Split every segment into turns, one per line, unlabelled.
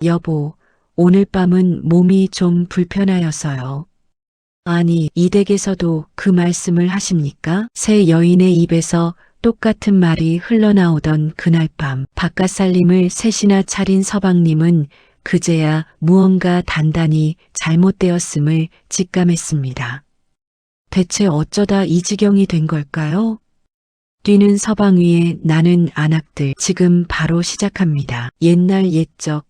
여보, 오늘 밤은 몸이 좀 불편하여서요. 아니, 이 댁에서도 그 말씀을 하십니까? 새 여인의 입에서 똑같은 말이 흘러나오던 그날 밤, 바깥살림을 셋이나 차린 서방님은 그제야 무언가 단단히 잘못되었음을 직감했습니다. 대체 어쩌다 이 지경이 된 걸까요? 뛰는 서방 위에 나는 안악들 지금 바로 시작합니다. 옛날 옛적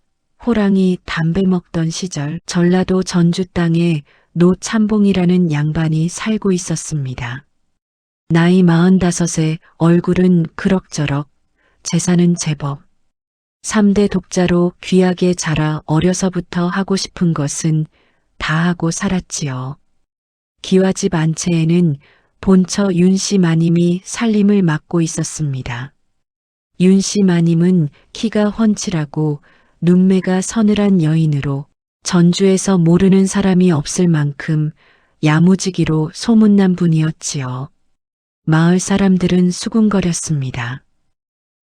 호랑이 담배 먹던 시절 전라도 전주 땅에 노참봉이라는 양반이 살고 있었습니다. 나이 45에 얼굴은 그럭저럭, 재산은 제법. 3대 독자로 귀하게 자라 어려서부터 하고 싶은 것은 다 하고 살았지요. 기와집 안채에는 본처 윤씨 마님이 살림을 맡고 있었습니다. 윤씨 마님은 키가 훤칠하고 눈매가 서늘한 여인으로 전주에서 모르는 사람이 없을 만큼 야무지기로 소문난 분이었지요. 마을 사람들은 수군거렸습니다.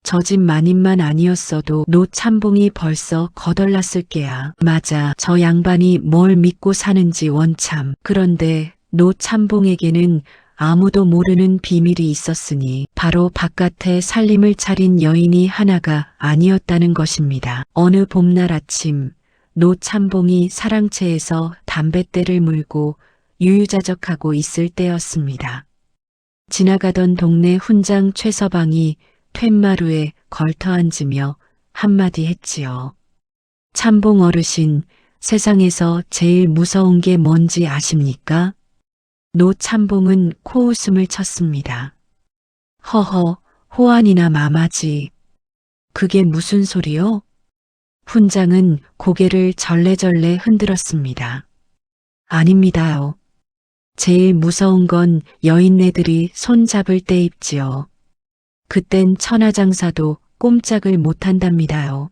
저 집 마님만 아니었어도 노참봉이 벌써 거덜났을 게야. 맞아, 저 양반이 뭘 믿고 사는지 원참. 그런데 노참봉에게는 아무도 모르는 비밀이 있었으니 바로 바깥에 살림을 차린 여인이 하나가 아니었다는 것입니다. 어느 봄날 아침 노참봉이 사랑채에서 담뱃대를 물고 유유자적하고 있을 때였습니다. 지나가던 동네 훈장 최서방이 툇마루에 걸터앉으며 한마디 했지요. 참봉 어르신, 세상에서 제일 무서운 게 뭔지 아십니까? 노참봉은 코웃음을 쳤습니다. 허허, 호안이나 마마지. 그게 무슨 소리요? 훈장은 고개를 절레절레 흔들었습니다. 아닙니다요. 제일 무서운 건 여인네들이 손잡을 때입지요. 그땐 천하장사도 꼼짝을 못한답니다요.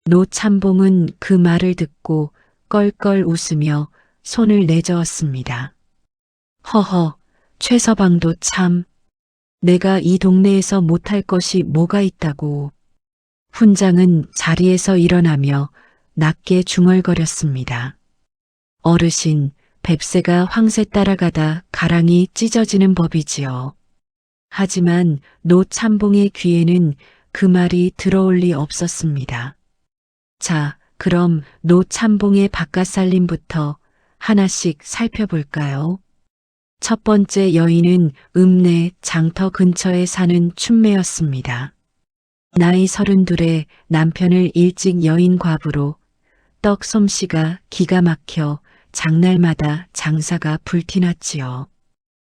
노참봉은 그 말을 듣고 껄껄 웃으며 손을 내저었습니다. 허허, 최서방도 참. 내가 이 동네에서 못할 것이 뭐가 있다고. 훈장은 자리에서 일어나며 낮게 중얼거렸습니다. 어르신, 뱁새가 황새 따라가다 가랑이 찢어지는 법이지요. 하지만 노참봉의 귀에는 그 말이 들어올 리 없었습니다. 자, 그럼 노참봉의 바깥살림부터 하나씩 살펴볼까요? 첫 번째 여인은 읍내 장터 근처에 사는 춘매였습니다. 나이 32에 남편을 일찍 여인 과부로 떡 솜씨가 기가 막혀 장날마다 장사가 불티났지요.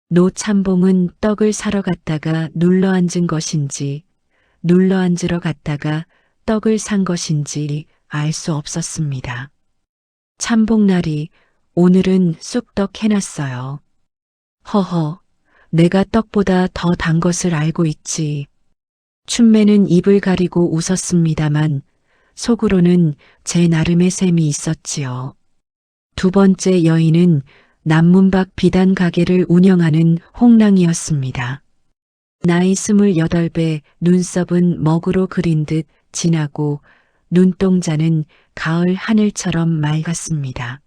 노참봉은 떡을 사러 갔다가 눌러앉은 것인지 눌러앉으러 갔다가 떡을 산 것인지 알 수 없었습니다. 참봉날이 오늘은 쑥떡 해놨어요. 허허, 내가 떡보다 더 단 것을 알고 있지. 춘매는 입을 가리고 웃었습니다만 속으로는 제 나름의 셈이 있었지요. 두 번째 여인은 남문 밖 비단 가게를 운영하는 홍랑이었습니다. 나이 28에 눈썹은 먹으로 그린 듯 진하고 눈동자는 가을 하늘처럼 맑았습니다.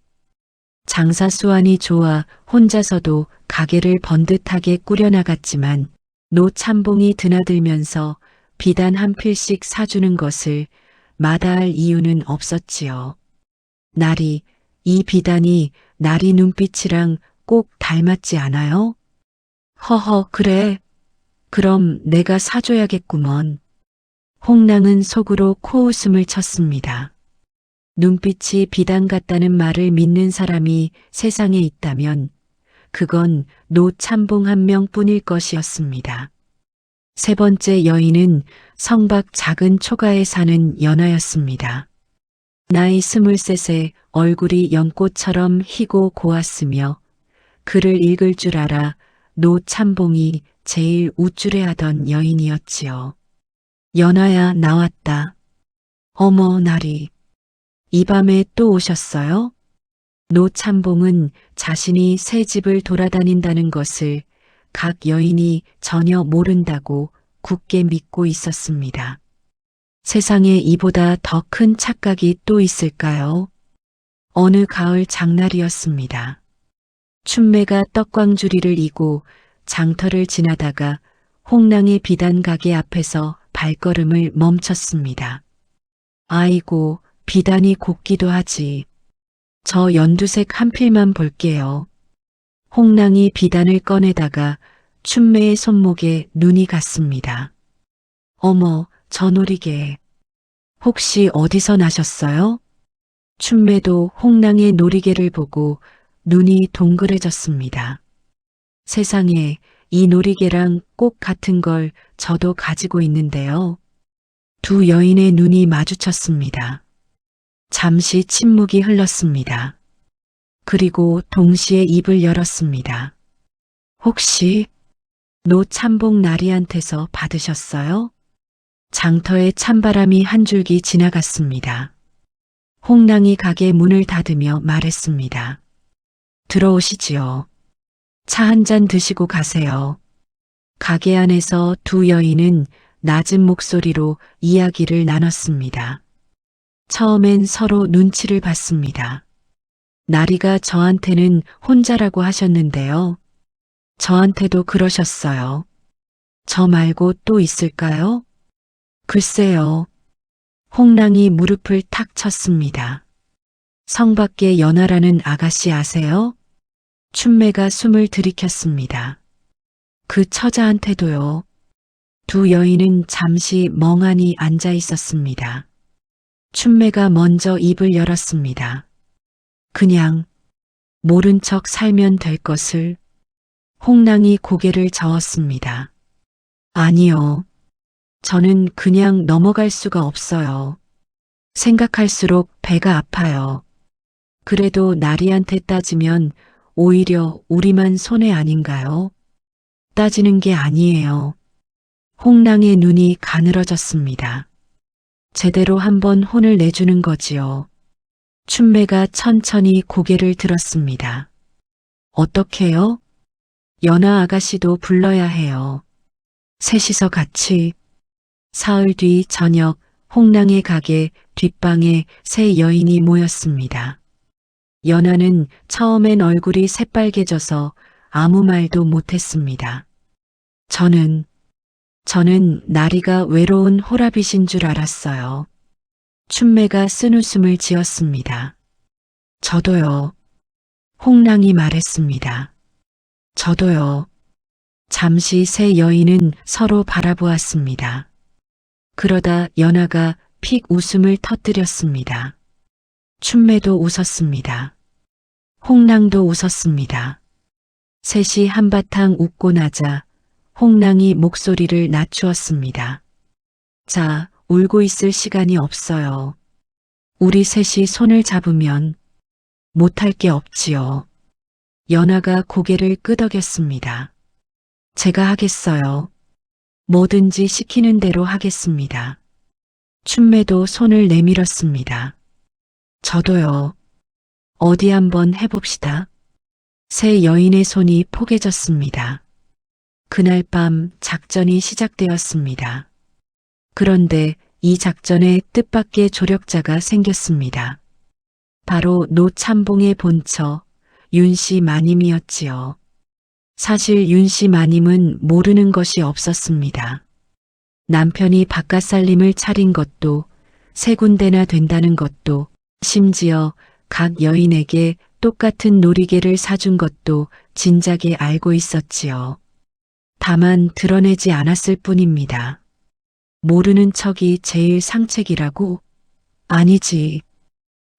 장사 수완이 좋아 혼자서도 가게를 번듯하게 꾸려나갔지만 노참봉이 드나들면서 비단 한 필씩 사주는 것을 마다할 이유는 없었지요. 나리, 이 비단이 나리 눈빛이랑 꼭 닮았지 않아요? 허허, 그래. 그럼 내가 사줘야겠구먼. 홍랑은 속으로 코웃음을 쳤습니다. 눈빛이 비단 같다는 말을 믿는 사람이 세상에 있다면 그건 노참봉 한 명뿐일 것이었습니다. 세 번째 여인은 성밖 작은 초가에 사는 연하였습니다. 나이 23에 얼굴이 연꽃처럼 희고 고왔으며 글을 읽을 줄 알아 노참봉이 제일 우쭐해하던 여인이었지요. 연하야, 나왔다. 어머, 나리. 이 밤에 또 오셨어요? 노참봉은 자신이 새 집을 돌아다닌다는 것을 각 여인이 전혀 모른다고 굳게 믿고 있었습니다. 세상에 이보다 더 큰 착각이 또 있을까요? 어느 가을 장날이었습니다. 춘매가 떡광주리를 이고 장터를 지나다가 홍랑의 비단 가게 앞에서 발걸음을 멈췄습니다. 아이고, 비단이 곱기도 하지. 저 연두색 한 필만 볼게요. 홍랑이 비단을 꺼내다가 춘매의 손목에 눈이 갔습니다. 어머, 저 놀이개. 혹시 어디서 나셨어요? 춘매도 홍랑의 놀이개를 보고 눈이 동그래졌습니다. 세상에 이 놀이개랑 꼭 같은 걸 저도 가지고 있는데요. 두 여인의 눈이 마주쳤습니다. 잠시 침묵이 흘렀습니다. 그리고 동시에 입을 열었습니다. 혹시 노 참봉 나리한테서 받으셨어요? 장터에 찬바람이 한 줄기 지나갔습니다. 홍랑이 가게 문을 닫으며 말했습니다. 들어오시지요. 차 한 잔 드시고 가세요. 가게 안에서 두 여인은 낮은 목소리로 이야기를 나눴습니다. 처음엔 서로 눈치를 봤습니다. 나리가 저한테는 혼자라고 하셨는데요. 저한테도 그러셨어요. 저 말고 또 있을까요? 글쎄요. 홍랑이 무릎을 탁 쳤습니다. 성 밖에 연하라는 아가씨 아세요? 춘매가 숨을 들이켰습니다. 그 처자한테도요. 두 여인은 잠시 멍하니 앉아 있었습니다. 춘매가 먼저 입을 열었습니다. 그냥 모른 척 살면 될 것을. 홍랑이 고개를 저었습니다. 아니요. 저는 그냥 넘어갈 수가 없어요. 생각할수록 배가 아파요. 그래도 나리한테 따지면 오히려 우리만 손해 아닌가요? 따지는 게 아니에요. 홍랑의 눈이 가늘어졌습니다. 제대로 한번 혼을 내주는 거지요. 춘매가 천천히 고개를 들었습니다. 어떻게요? 연하 아가씨도 불러야 해요. 셋이서 같이. 사흘 뒤 저녁 홍랑의 가게 뒷방에 세 여인이 모였습니다. 연하는 처음엔 얼굴이 새빨개져서 아무 말도 못했습니다. 저는 나리가 외로운 호라빗인 줄 알았어요. 춘매가 쓴웃음을 지었습니다. 저도요. 홍랑이 말했습니다. 저도요. 잠시 세 여인은 서로 바라보았습니다. 그러다 연하가 픽 웃음을 터뜨렸습니다. 춘매도 웃었습니다. 홍랑도 웃었습니다. 셋이 한바탕 웃고 나자 홍랑이 목소리를 낮추었습니다. 자, 울고 있을 시간이 없어요. 우리 셋이 손을 잡으면 못할 게 없지요. 연하가 고개를 끄덕였습니다. 제가 하겠어요. 뭐든지 시키는 대로 하겠습니다. 춘매도 손을 내밀었습니다. 저도요. 어디 한번 해봅시다. 세 여인의 손이 포개졌습니다. 그날 밤 작전이 시작되었습니다. 그런데 이 작전에 뜻밖의 조력자가 생겼습니다. 바로 노 참봉의 본처 윤씨 마님이었지요. 사실 윤씨 마님은 모르는 것이 없었습니다. 남편이 바깥살림을 차린 것도 세 군데나 된다는 것도 심지어 각 여인에게 똑같은 놀이개를 사준 것도 진작에 알고 있었지요. 다만 드러내지 않았을 뿐입니다. 모르는 척이 제일 상책이라고? 아니지.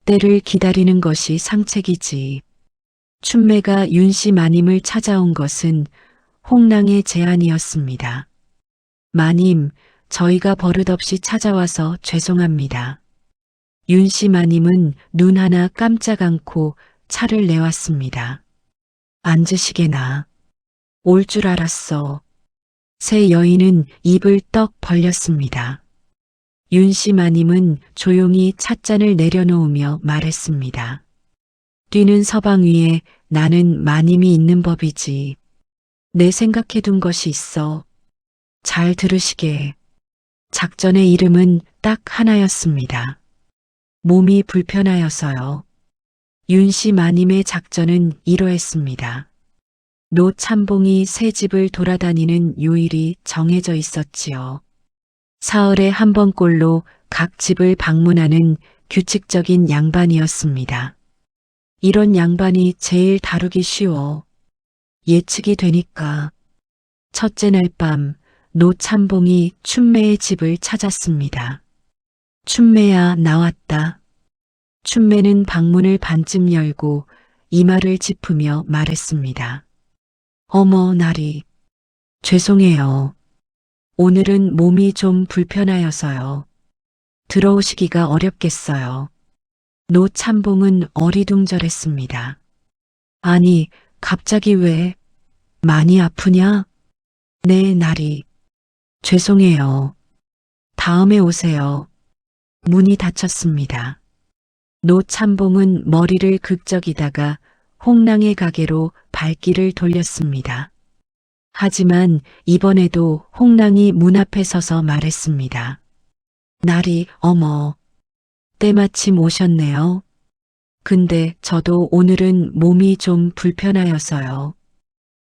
때를 기다리는 것이 상책이지. 춘매가 윤씨 마님을 찾아온 것은 홍랑의 제안이었습니다. 마님, 저희가 버릇없이 찾아와서 죄송합니다. 윤씨 마님은 눈 하나 깜짝 않고 차를 내왔습니다. 앉으시게나. 올 줄 알았어. 세 여인은 입을 떡 벌렸습니다. 윤씨 마님은 조용히 찻잔을 내려놓으며 말했습니다. 뛰는 서방 위에 나는 마님이 있는 법이지. 내 생각해둔 것이 있어. 잘 들으시게. 작전의 이름은 딱 하나였습니다. 몸이 불편하여서요. 윤씨 마님의 작전은 이러했습니다. 노참봉이 새 집을 돌아다니는 요일이 정해져 있었지요. 사흘에 한 번꼴로 각 집을 방문하는 규칙적인 양반이었습니다. 이런 양반이 제일 다루기 쉬워. 예측이 되니까. 첫째 날 밤 노참봉이 춘매의 집을 찾았습니다. 춘매야 나왔다. 춘매는 방문을 반쯤 열고 이마를 짚으며 말했습니다. 어머 나리, 죄송해요. 오늘은 몸이 좀 불편하여서요. 들어오시기가 어렵겠어요. 노참봉은 어리둥절했습니다. 아니, 갑자기 왜? 많이 아프냐? 네, 나리. 죄송해요. 다음에 오세요. 문이 닫혔습니다. 노참봉은 머리를 극적이다가 홍랑의 가게로 발길을 돌렸습니다. 하지만 이번에도 홍랑이 문 앞에 서서 말했습니다. 나리, 어머, 때마침 오셨네요. 근데 저도 오늘은 몸이 좀 불편하여서요.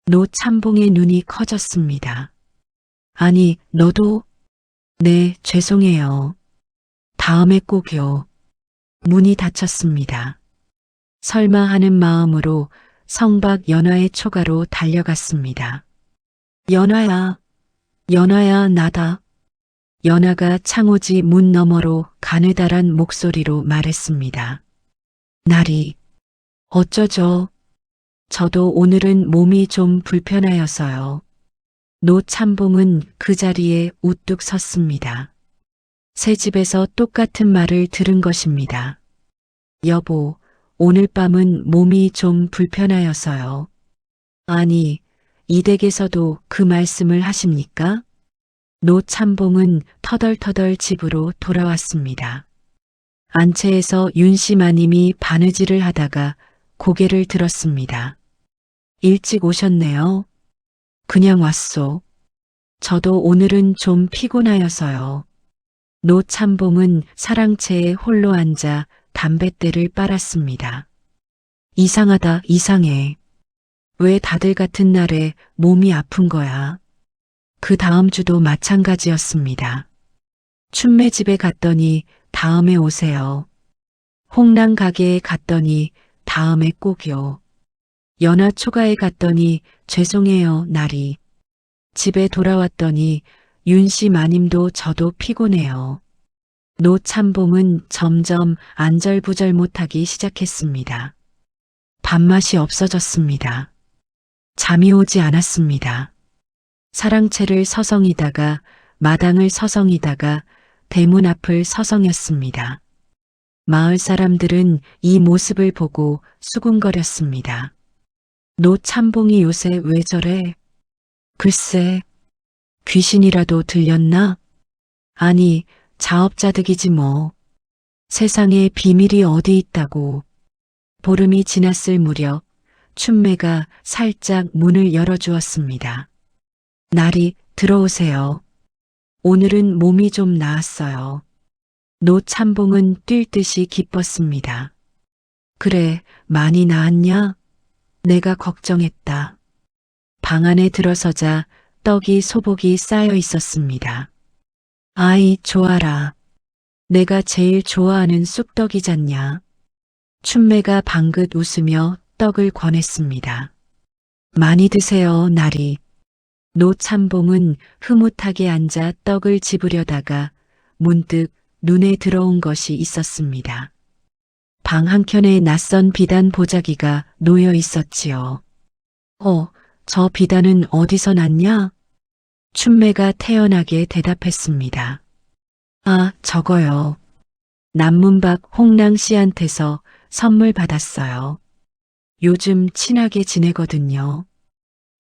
노참봉의 눈이 커졌습니다. 아니, 너도? 네, 죄송해요. 다음에 꼭요. 문이 닫혔습니다. 설마 하는 마음으로 성박 연화의 초가로 달려갔습니다. 연화야, 연화야 나다. 연화가 창호지 문 너머로 가느다란 목소리로 말했습니다. 나리, 어쩌죠? 저도 오늘은 몸이 좀 불편하여서요. 노참봉은 그 자리에 우뚝 섰습니다. 새 집에서 똑같은 말을 들은 것입니다. 여보, 오늘 밤은 몸이 좀 불편하여서요. 아니, 이 댁에서도 그 말씀을 하십니까? 노참봉은 터덜터덜 집으로 돌아왔습니다. 안채에서 윤씨 마님이 바느질을 하다가 고개를 들었습니다. 일찍 오셨네요. 그냥 왔소. 저도 오늘은 좀 피곤하여서요. 노참봉은 사랑채에 홀로 앉아 담뱃대를 빨았습니다. 이상하다, 이상해. 왜 다들 같은 날에 몸이 아픈 거야? 그 다음 주도 마찬가지였습니다. 춘매 집에 갔더니 다음에 오세요. 홍랑 가게에 갔더니 다음에 꼭요. 연화 초가에 갔더니 죄송해요, 나리. 집에 돌아왔더니 윤씨 마님도 저도 피곤해요. 노참봉은 점점 안절부절 못하기 시작했습니다. 밥맛이 없어졌습니다. 잠이 오지 않았습니다. 사랑채를 서성이다가 마당을 서성이다가 대문 앞을 서성였습니다. 마을 사람들은 이 모습을 보고 수군거렸습니다. 노참봉이 요새 왜 저래? 글쎄, 귀신이라도 들렸나? 아니, 자업자득이지 뭐. 세상에 비밀이 어디 있다고. 보름이 지났을 무렵 춘매가 살짝 문을 열어주었습니다. 나리, 들어오세요. 오늘은 몸이 좀 나았어요. 노참봉은 뛸 듯이 기뻤습니다. 그래, 많이 나았냐? 내가 걱정했다. 방 안에 들어서자 떡이 소복이 쌓여 있었습니다. 아이, 좋아라. 내가 제일 좋아하는 쑥떡이잖냐. 춘매가 방긋 웃으며 떡을 권했습니다. 많이 드세요, 나리. 노참봉은 흐뭇하게 앉아 떡을 집으려다가 문득 눈에 들어온 것이 있었습니다. 방 한켠에 낯선 비단 보자기가 놓여 있었지요. 저 비단은 어디서 났냐? 춘매가 태연하게 대답했습니다. 아, 저거요. 남문박 홍랑 씨한테서 선물 받았어요. 요즘 친하게 지내거든요.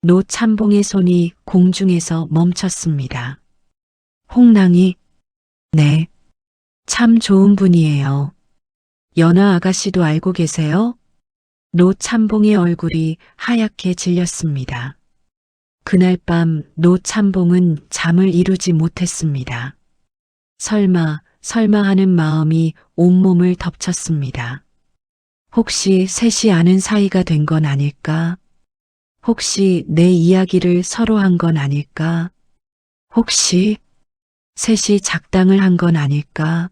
노참봉의 손이 공중에서 멈췄습니다. 홍랑이? 네. 참 좋은 분이에요. 연화 아가씨도 알고 계세요? 노참봉의 얼굴이 하얗게 질렸습니다. 그날 밤 노참봉은 잠을 이루지 못했습니다. 설마 설마 하는 마음이 온몸을 덮쳤습니다. 혹시 셋이 아는 사이가 된 건 아닐까? 혹시 내 이야기를 서로 한 건 아닐까? 혹시 셋이 작당을 한 건 아닐까?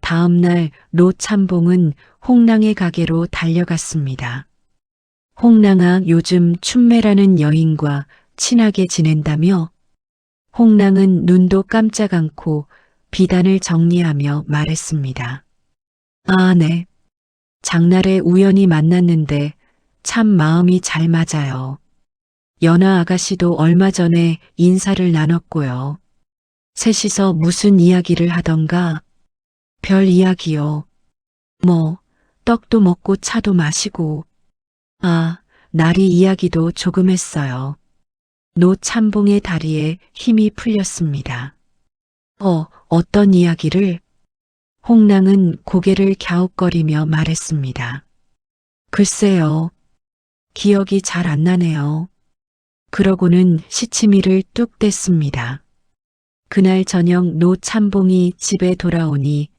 다음 날 노참봉은 홍랑의 가게로 달려갔습니다. 홍랑아, 요즘 춘매라는 여인과 친하게 지낸다며? 홍랑은 눈도 깜짝 않고 비단을 정리하며 말했습니다. 아, 네. 장날에 우연히 만났는데 참 마음이 잘 맞아요. 연하 아가씨도 얼마 전에 인사를 나눴고요. 셋이서 무슨 이야기를 하던가? 별 이야기요. 뭐, 떡도 먹고 차도 마시고. 아, 나리 이야기도 조금 했어요. 노참봉의 다리에 힘이 풀렸습니다. 어떤 이야기를? 홍랑은 고개를 갸웃거리며 말했습니다. 글쎄요. 기억이 잘 안 나네요. 그러고는 시치미를 뚝 뗐습니다. 그날 저녁 노참봉이 집에 돌아오니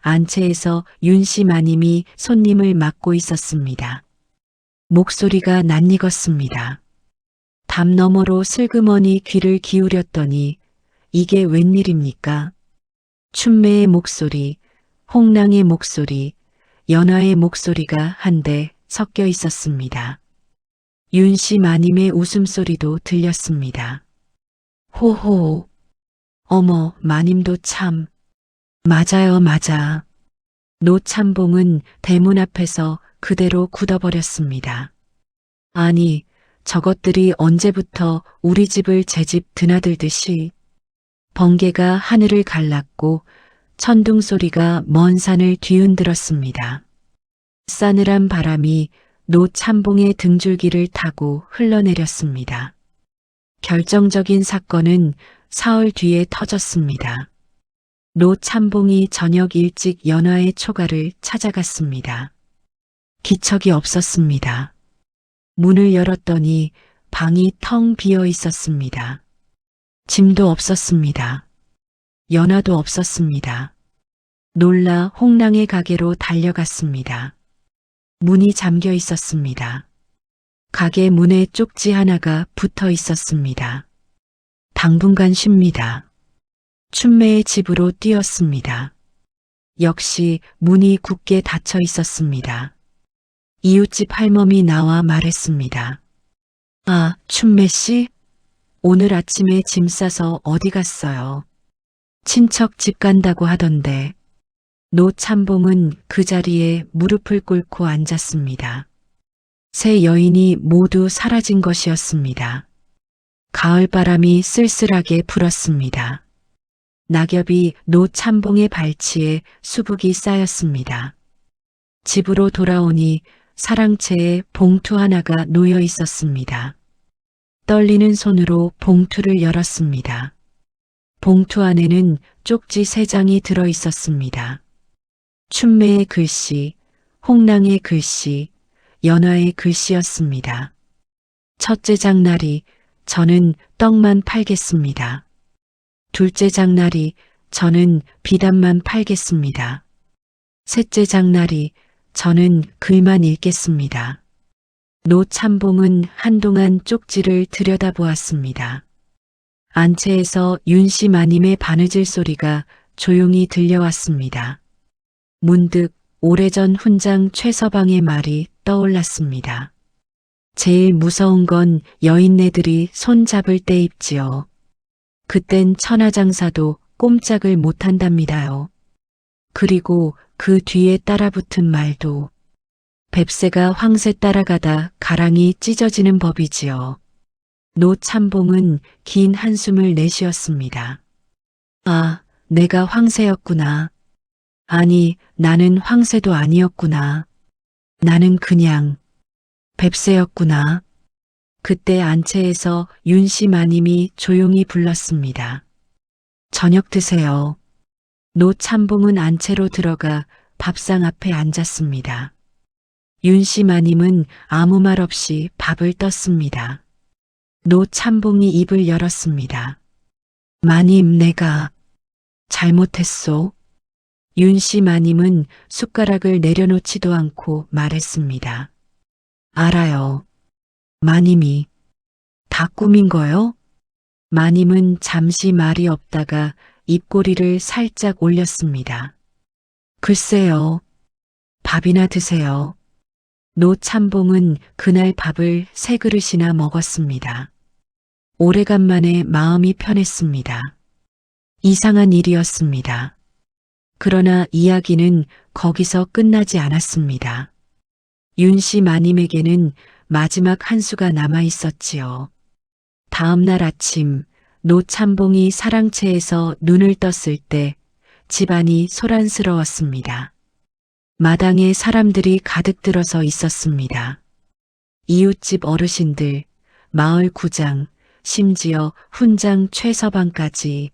안채에서 윤씨 마님이 손님을 맡고 있었습니다. 목소리가 낯익었습니다. 담 너머로 슬그머니 귀를 기울였더니 이게 웬일입니까? 춘매의 목소리, 홍랑의 목소리, 연화의 목소리가 한데 섞여 있었습니다. 윤씨 마님의 웃음소리도 들렸습니다. 호호. 어머, 마님도 참. 맞아요, 맞아. 노참봉은 대문 앞에서 그대로 굳어버렸습니다. 아니, 저것들이 언제부터 우리 집을 제 집 드나들듯이. 번개가 하늘을 갈랐고 천둥 소리가 먼 산을 뒤흔들었습니다. 싸늘한 바람이 노참봉의 등줄기를 타고 흘러내렸습니다. 결정적인 사건은 사흘 뒤에 터졌습니다. 노참봉이 저녁 일찍 연화의 초가를 찾아갔습니다. 기척이 없었습니다. 문을 열었더니 방이 텅 비어 있었습니다. 짐도 없었습니다. 연화도 없었습니다. 놀라 홍랑의 가게로 달려갔습니다. 문이 잠겨 있었습니다. 가게 문에 쪽지 하나가 붙어 있었습니다. 당분간 쉽니다. 춘매의 집으로 뛰었습니다. 역시 문이 굳게 닫혀 있었습니다. 이웃집 할멈이 나와 말했습니다. 아, 춘매 씨? 오늘 아침에 짐 싸서 어디 갔어요? 친척 집 간다고 하던데. 노참봉은 그 자리에 무릎을 꿇고 앉았습니다. 세 여인이 모두 사라진 것이었습니다. 가을바람이 쓸쓸하게 불었습니다. 낙엽이 노참봉의 발치에 수북이 쌓였습니다. 집으로 돌아오니 사랑채에 봉투 하나가 놓여 있었습니다. 떨리는 손으로 봉투를 열었습니다. 봉투 안에는 쪽지 3장이 들어 있었습니다. 춘매의 글씨, 홍랑의 글씨, 연화의 글씨였습니다. 첫째 장날이 저는 떡만 팔겠습니다. 둘째 장날이 저는 비단만 팔겠습니다. 셋째 장날이 저는 글만 읽겠습니다. 노참봉은 한동안 쪽지를 들여다보았습니다. 안채에서 윤씨 마님의 바느질 소리가 조용히 들려왔습니다. 문득 오래전 훈장 최서방의 말이 떠올랐습니다. 제일 무서운 건 여인네들이 손 잡을 때입지요. 그땐 천하장사도 꼼짝을 못한답니다요. 그리고 그 뒤에 따라붙은 말도 뱁새가 황새 따라가다 가랑이 찢어지는 법이지요. 노참봉은 긴 한숨을 내쉬었습니다. 아, 내가 황새였구나. 아니, 나는 황새도 아니었구나. 나는 그냥 뱁새였구나. 그때 안채에서 윤씨 마님이 조용히 불렀습니다. 저녁 드세요. 노참봉은 안채로 들어가 밥상 앞에 앉았습니다. 윤씨 마님은 아무 말 없이 밥을 떴습니다. 노참봉이 입을 열었습니다. 마님, 내가 잘못했소. 윤씨 마님은 숟가락을 내려놓지도 않고 말했습니다. 알아요. 마님이 다 꿈인 거요? 마님은 잠시 말이 없다가 입꼬리를 살짝 올렸습니다. 글쎄요. 밥이나 드세요. 노참봉은 그날 밥을 3그릇이나 먹었습니다. 오래간만에 마음이 편했습니다. 이상한 일이었습니다. 그러나 이야기는 거기서 끝나지 않았습니다. 윤씨 마님에게는 마지막 한 수가 남아 있었지요. 다음 날 아침 노참봉이 사랑채에서 눈을 떴을 때 집안이 소란스러웠습니다. 마당에 사람들이 가득 들어서 있었습니다. 이웃집 어르신들, 마을 구장, 심지어 훈장 최서방까지.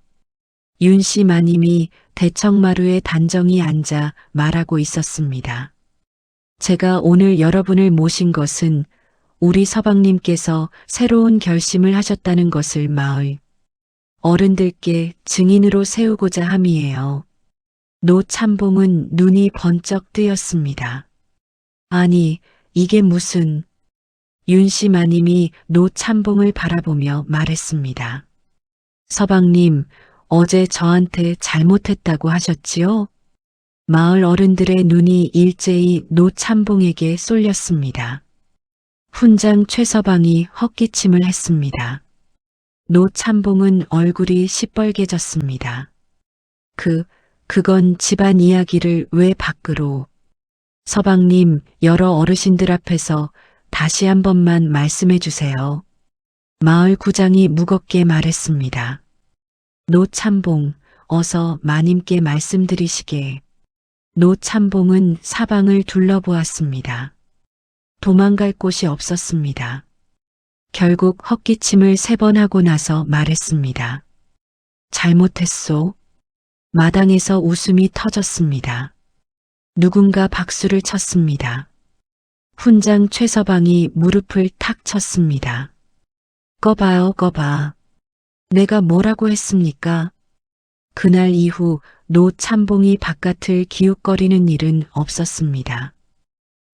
윤씨 마님이 대청마루에 단정히 앉아 말하고 있었습니다. 제가 오늘 여러분을 모신 것은 우리 서방님께서 새로운 결심을 하셨다는 것을 마을 어른들께 증인으로 세우고자 함이에요. 노참봉은 눈이 번쩍 뜨였습니다. 아니, 이게 무슨... 윤씨 마님이 노참봉을 바라보며 말했습니다. 서방님, 어제 저한테 잘못했다고 하셨지요? 마을 어른들의 눈이 일제히 노참봉에게 쏠렸습니다. 훈장 최서방이 헛기침을 했습니다. 노참봉은 얼굴이 시뻘개졌습니다. 그건 집안 이야기를 왜 밖으로... 서방님, 여러 어르신들 앞에서 다시 한 번만 말씀해 주세요. 마을 구장이 무겁게 말했습니다. 노참봉, 어서 마님께 말씀드리시게. 노참봉은 사방을 둘러보았습니다. 도망갈 곳이 없었습니다. 결국 헛기침을 3번 하고 나서 말했습니다. 잘못했소. 마당에서 웃음이 터졌습니다. 누군가 박수를 쳤습니다. 훈장 최서방이 무릎을 탁 쳤습니다. 꺼봐요, 꺼봐. 내가 뭐라고 했습니까? 그날 이후 노참봉이 바깥을 기웃거리는 일은 없었습니다.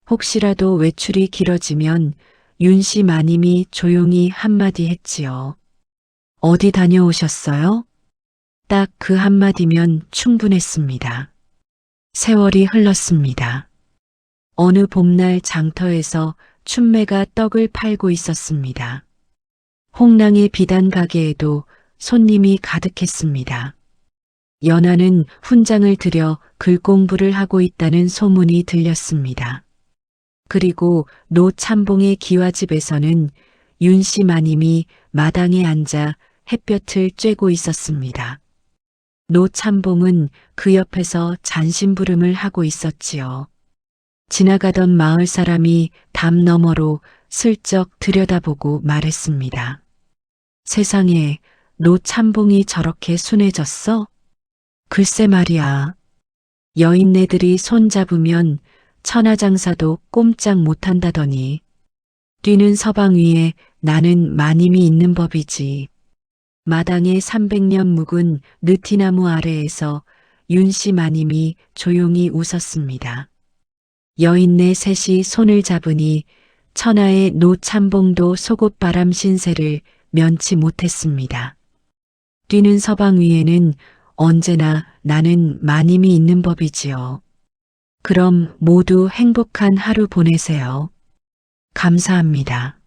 혹시라도 외출이 길어지면 윤씨 마님이 조용히 한마디 했지요. 어디 다녀오셨어요? 딱 그 한마디면 충분했습니다. 세월이 흘렀습니다. 어느 봄날 장터에서 춘매가 떡을 팔고 있었습니다. 홍랑의 비단 가게에도 손님이 가득했습니다. 연하는 훈장을 들여 글공부를 하고 있다는 소문이 들렸습니다. 그리고 노참봉의 기와집에서는 윤씨 마님이 마당에 앉아 햇볕을 쬐고 있었습니다. 노참봉은 그 옆에서 잔심부름을 하고 있었지요. 지나가던 마을 사람이 담 너머로 슬쩍 들여다보고 말했습니다. 세상에, 노참봉이 저렇게 순해졌어? 글쎄 말이야. 여인네들이 손 잡으면 천하장사도 꼼짝 못한다더니 뛰는 서방 위에 나는 마님이 있는 법이지. 마당의 300년 묵은 느티나무 아래에서 윤씨 마님이 조용히 웃었습니다. 여인네 셋이 손을 잡으니 천하의 노참봉도 속옷바람 신세를 면치 못했습니다. 뛰는 서방 위에는 언제나 나는 마님이 있는 법이지요. 그럼 모두 행복한 하루 보내세요. 감사합니다.